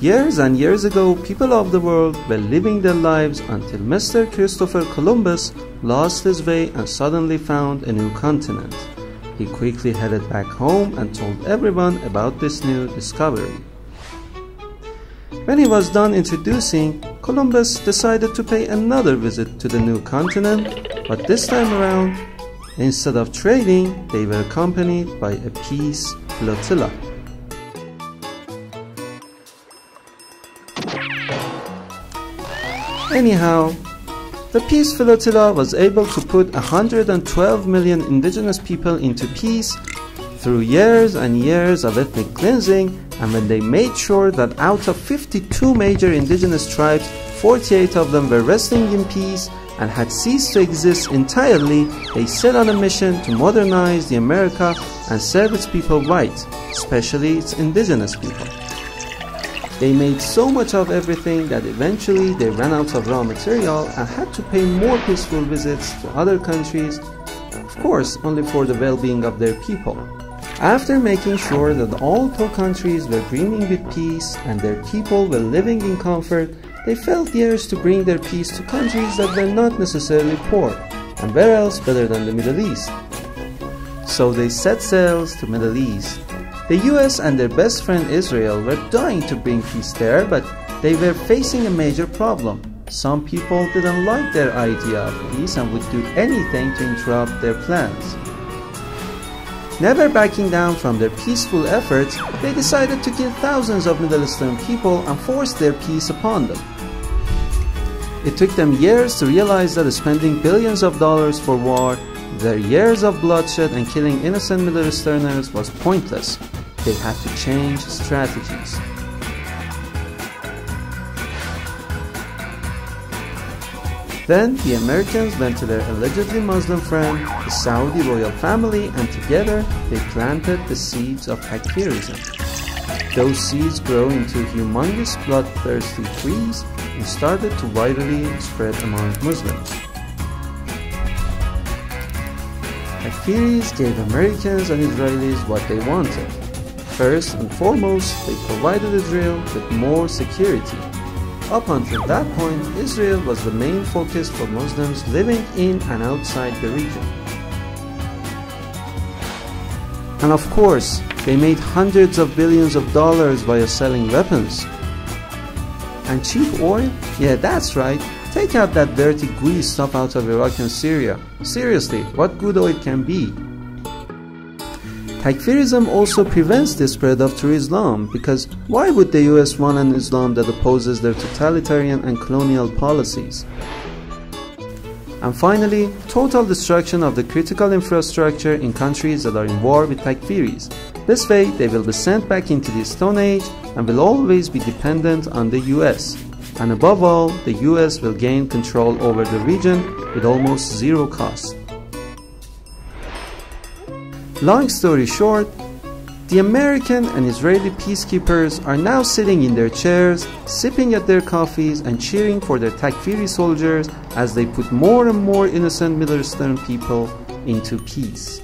Years and years ago, people of the world were living their lives until Mr. Christopher Columbus lost his way and suddenly found a new continent. He quickly headed back home and told everyone about this new discovery. When he was done introducing, Columbus decided to pay another visit to the new continent, but this time around, instead of trading, they were accompanied by a peace flotilla. Anyhow, the peace flotilla was able to put 112 million indigenous people into peace through years and years of ethnic cleansing, and when they made sure that out of 52 major indigenous tribes, 48 of them were resting in peace and had ceased to exist entirely, they set on a mission to modernize the America and serve its people right, especially its indigenous people. They made so much of everything that eventually they ran out of raw material and had to pay more peaceful visits to other countries, of course only for the well-being of their people. After making sure that all 2 countries were brimming with peace and their people were living in comfort, they felt the urge to bring their peace to countries that were not necessarily poor, and where else better than the Middle East? So they set sails to Middle East. The US and their best friend Israel were dying to bring peace there, but they were facing a major problem. Some people didn't like their idea of peace and would do anything to interrupt their plans. Never backing down from their peaceful efforts, they decided to kill thousands of Middle Eastern people and force their peace upon them. It took them years to realize that spending billions of dollars for war, their years of bloodshed and killing innocent Middle Easterners was pointless. They had to change strategies. Then the Americans went to their allegedly Muslim friend, the Saudi royal family, and together they planted the seeds of Takfirism. Those seeds grew into humongous bloodthirsty trees and started to widely spread among Muslims. Takfiris gave Americans and Israelis what they wanted. First and foremost, they provided Israel with more security. Up until that point, Israel was the main focus for Muslims living in and outside the region. And of course, they made hundreds of billions of dollars via selling weapons. And cheap oil? Yeah, that's right. Take out that dirty gooey stuff out of Iraq and Syria. Seriously, what good oil can be? Takfirism also prevents the spread of true Islam, because why would the US want an Islam that opposes their totalitarian and colonial policies? And finally, total destruction of the critical infrastructure in countries that are in war with Takfiris. This way, they will be sent back into the Stone Age and will always be dependent on the US. And above all, the US will gain control over the region with almost zero cost. Long story short, the American and Israeli peacekeepers are now sitting in their chairs, sipping at their coffees and cheering for their Takfiri soldiers as they put more and more innocent Middle Eastern people into peace.